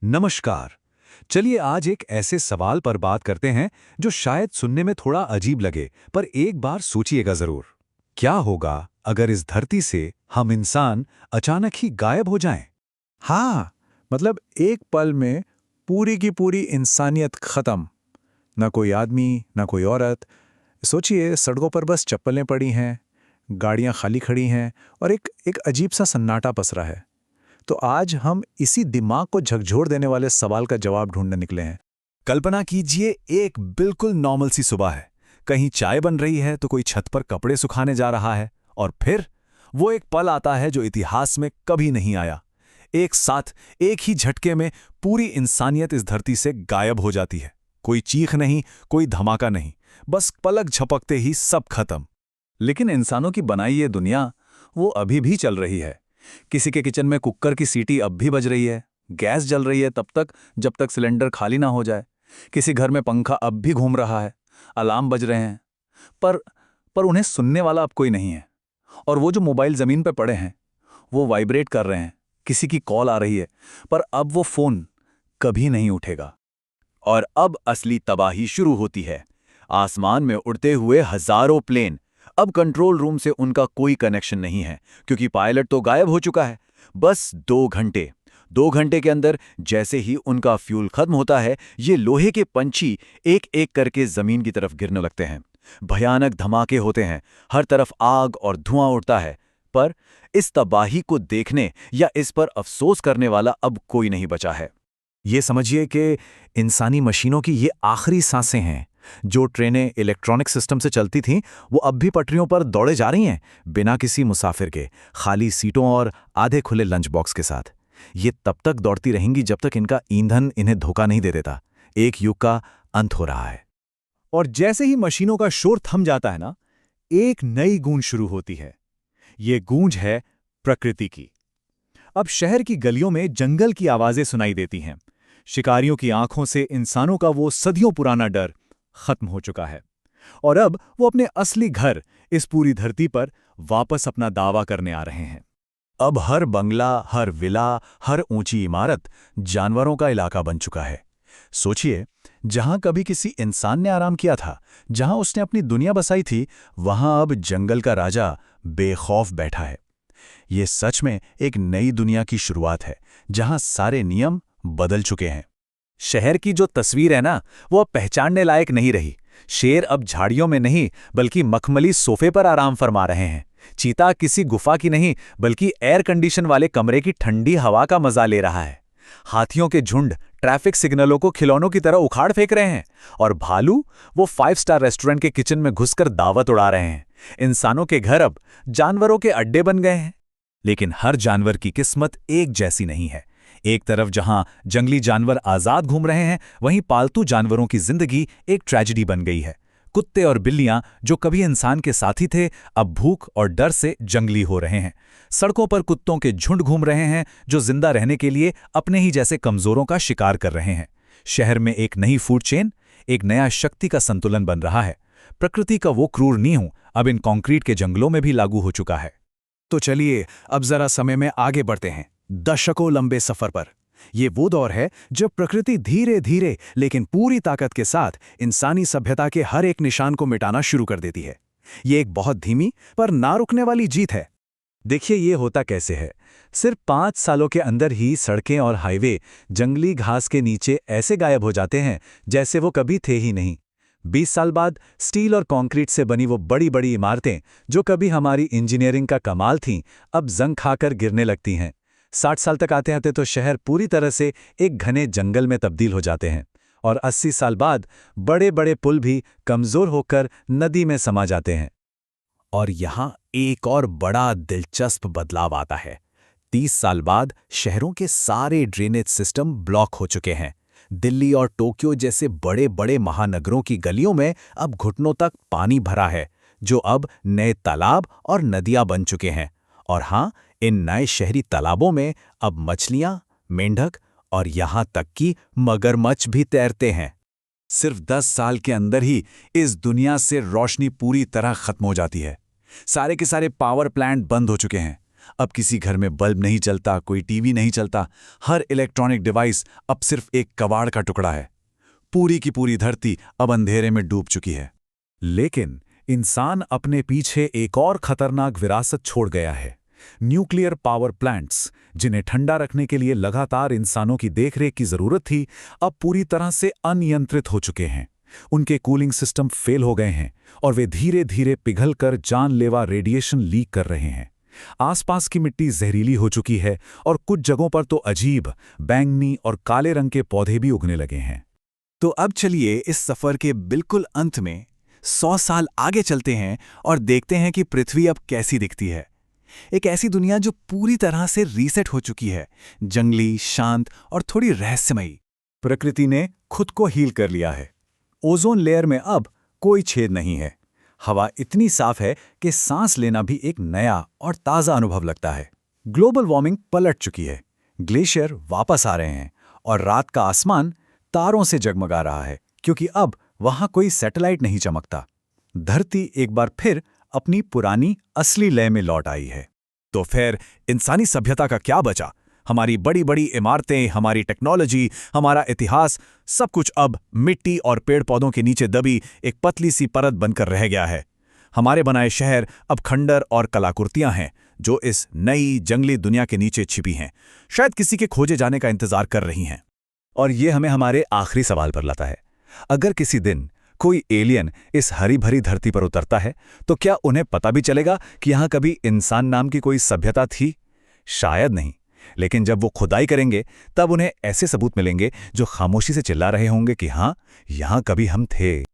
नमस्कार। चलिए आज एक ऐसे सवाल पर बात करते हैं जो शायद सुनने में थोड़ा अजीब लगे, पर एक बार सोचिएगा जरूर। क्या होगा अगर इस धरती से हम इंसान अचानक ही गायब हो जाएं? हाँ, मतलब एक पल में पूरी की पूरी इंसानियत खत्म। ना कोई आदमी, ना कोई औरत। सोचिए, सड़कों पर बस चप्पलें पड़ी हैं, गाड़ियां खाली खड़ी हैं और एक अजीब सा सन्नाटा पसरा है। तो आज हम इसी दिमाग को झकझोर देने वाले सवाल का जवाब ढूंढने निकले हैं। कल्पना कीजिए, एक बिल्कुल नॉर्मल सी सुबह है। कहीं चाय बन रही है तो कोई छत पर कपड़े सुखाने जा रहा है, और फिर वो एक पल आता है जो इतिहास में कभी नहीं आया। एक साथ, एक ही झटके में पूरी इंसानियत इस धरती से गायब हो जाती है। कोई चीख नहीं, कोई धमाका नहीं, बस पलक झपकते ही सब खत्म। लेकिन इंसानों की बनाई ये दुनिया, वो अभी भी चल रही है। किसी के किचन में कुकर की सीटी अब भी बज रही है, गैस जल रही है तब तक जब तक सिलेंडर खाली ना हो जाए। किसी घर में पंखा अब भी घूम रहा है, अलार्म बज रहे हैं, पर पर उन्हें सुनने वाला अब कोई नहीं है। और वो जो मोबाइल जमीन पर पड़े हैं, वो वाइब्रेट कर रहे हैं, किसी की कॉल आ रही है, पर अब वो फोन कभी नहीं उठेगा। और अब असली तबाही शुरू होती है। आसमान में उड़ते हुए हजारों प्लेन। अब कंट्रोल रूम से उनका कोई कनेक्शन नहीं है, क्योंकि पायलट तो गायब हो चुका है। बस 2 घंटे। 2 घंटे के अंदर जैसे ही उनका फ्यूल खत्म होता है, ये लोहे के पंछी एक एक करके जमीन की तरफ गिरने लगते हैं। भयानक धमाके होते हैं, हर तरफ आग और धुआं उड़ता है। पर इस तबाही को देखने या इस पर अफसोस करने वाला अब कोई नहीं बचा है। ये समझिए कि इंसानी मशीनों की ये आखिरी सांसें हैं। जो ट्रेनें इलेक्ट्रॉनिक सिस्टम से चलती थीं, वो अब भी पटरियों पर दौड़े जा रही हैं, बिना किसी मुसाफिर के, खाली सीटों और आधे खुले लंच बॉक्स के साथ। ये तब तक दौड़ती रहेंगी जब तक इनका ईंधन इन्हें धोखा नहीं दे देता। एक युग का अंत हो रहा है। और जैसे ही मशीनों का शोर थम जाता है ना, एक नई गूंज शुरू होती है। ये गूंज है प्रकृति की। अब शहर की गलियों में जंगल की आवाजें सुनाई देती हैं। शिकारियों की आंखों से इंसानों का वो सदियों पुराना डर खत्म हो चुका है, और अब वो अपने असली घर, इस पूरी धरती पर वापस अपना दावा करने आ रहे हैं। अब हर बंगला, हर विला, हर ऊंची इमारत जानवरों का इलाका बन चुका है। सोचिए, जहां कभी किसी इंसान ने आराम किया था, जहां उसने अपनी दुनिया बसाई थी, वहां अब जंगल का राजा बेखौफ बैठा है। ये सच में एक नई दुनिया की शुरुआत है, जहां सारे नियम बदल चुके हैं। शहर की जो तस्वीर है ना, वो अब पहचानने लायक नहीं रही। शेर अब झाड़ियों में नहीं, बल्कि मखमली सोफे पर आराम फरमा रहे हैं। चीता किसी गुफा की नहीं, बल्कि एयर कंडीशन वाले कमरे की ठंडी हवा का मजा ले रहा है। हाथियों के झुंड ट्रैफिक सिग्नलों को खिलौनों की तरह उखाड़ फेंक रहे हैं, और भालू वो 5 स्टार रेस्टोरेंट के किचन में घुसकर दावत उड़ा रहे हैं। इंसानों के घर अब जानवरों के अड्डे बन गए हैं। लेकिन हर जानवर की किस्मत एक जैसी नहीं है। एक तरफ जहां जंगली जानवर आजाद घूम रहे हैं, वहीं पालतू जानवरों की जिंदगी एक ट्रेजेडी बन गई है। कुत्ते और बिल्लियां जो कभी इंसान के साथी थे, अब भूख और डर से जंगली हो रहे हैं। सड़कों पर कुत्तों के झुंड घूम रहे हैं, जो जिंदा रहने के लिए अपने ही जैसे कमजोरों का शिकार कर रहे हैं। शहर में एक नई फूड चेन, एक नया शक्ति का संतुलन बन रहा है। प्रकृति का वो क्रूर नींव अब इन कंक्रीट के जंगलों में भी लागू हो चुका है। तो चलिए अब जरा समय में आगे बढ़ते हैं, दशकों लंबे सफर पर। ये वो दौर है जब प्रकृति धीरे धीरे लेकिन पूरी ताकत के साथ इंसानी सभ्यता के हर एक निशान को मिटाना शुरू कर देती है। ये एक बहुत धीमी पर ना रुकने वाली जीत है। देखिए ये होता कैसे है। सिर्फ 5 सालों के अंदर ही सड़कें और हाईवे जंगली घास के नीचे ऐसे गायब हो जाते हैं जैसे वो कभी थे ही नहीं। 20 साल बाद स्टील और कंक्रीट से बनी वो बड़ी बड़ी इमारतें, जो कभी हमारी इंजीनियरिंग का कमाल थीं, अब जंग खाकर गिरने लगती हैं। 60 साल तक आते आते तो शहर पूरी तरह से एक घने जंगल में तब्दील हो जाते हैं, और 80 साल बाद बड़े बड़े पुल भी कमजोर होकर नदी में समा जाते हैं। और यहां एक और बड़ा दिलचस्प बदलाव आता है। 30 साल बाद शहरों के सारे ड्रेनेज सिस्टम ब्लॉक हो चुके हैं। दिल्ली और टोक्यो जैसे बड़े बड़े महानगरों की गलियों में अब घुटनों तक पानी भरा है, जो अब नए तालाब और नदियां बन चुके हैं। और हां, इन नए शहरी तालाबों में अब मछलियां, मेंढक और यहां तक कि मगरमच्छ भी तैरते हैं। सिर्फ 10 साल के अंदर ही इस दुनिया से रोशनी पूरी तरह खत्म हो जाती है। सारे के सारे पावर प्लांट बंद हो चुके हैं। अब किसी घर में बल्ब नहीं चलता, कोई टीवी नहीं चलता, हर इलेक्ट्रॉनिक डिवाइस अब सिर्फ एक कबाड़ का टुकड़ा है। पूरी की पूरी धरती अब अंधेरे में डूब चुकी है। लेकिन इंसान अपने पीछे एक और खतरनाक विरासत छोड़ गया है। न्यूक्लियर पावर प्लांट्स, जिन्हें ठंडा रखने के लिए लगातार इंसानों की देखरेख की जरूरत थी, अब पूरी तरह से अनियंत्रित हो चुके हैं। उनके कूलिंग सिस्टम फेल हो गए हैं और वे धीरे धीरे पिघलकर जानलेवा रेडिएशन लीक कर रहे हैं। आसपास की मिट्टी जहरीली हो चुकी है और कुछ जगहों पर तो अजीब बैंगनी और काले रंग के पौधे भी उगने लगे हैं। तो अब चलिए इस सफर के बिल्कुल अंत में 100 साल आगे चलते हैं और देखते हैं कि पृथ्वी अब कैसी दिखती है। एक ऐसी दुनिया जो पूरी तरह से रीसेट हो चुकी है, जंगली, शांत और थोड़ी रहस्यमयी। प्रकृति ने खुद को हील कर लिया है। ओजोन लेयर में अब कोई छेद नहीं है। हवा इतनी साफ है कि सांस लेना भी एक नया और ताज़ा अनुभव लगता है। ग्लोबल वार्मिंग पलट चुकी है। ग्लेशियर वापस आ रहे हैं और रात का आसमान तारों से जगमगा रहा है, क्योंकि अब वहां कोई सैटेलाइट नहीं चमकता। धरती एक बार फिर अपनी पुरानी असली लय में लौट आई है। तो फिर इंसानी सभ्यता का क्या बचा? हमारी बड़ी बड़ी इमारतें, हमारी टेक्नोलॉजी, हमारा इतिहास, सब कुछ अब मिट्टी और पेड़ पौधों के नीचे दबी एक पतली सी परत बनकर रह गया है। हमारे बनाए शहर अब खंडर और कलाकृतियां हैं जो इस नई जंगली दुनिया के नीचे छिपी हैं, शायद किसी के खोजे जाने का इंतजार कर रही हैं। और ये हमें हमारे आखिरी सवाल पर लाता है। अगर किसी दिन कोई एलियन इस हरी भरी धरती पर उतरता है, तो क्या उन्हें पता भी चलेगा कि यहां कभी इंसान नाम की कोई सभ्यता थी? शायद नहीं। लेकिन जब वो खुदाई करेंगे, तब उन्हें ऐसे सबूत मिलेंगे जो खामोशी से चिल्ला रहे होंगे कि हाँ, यहां कभी हम थे।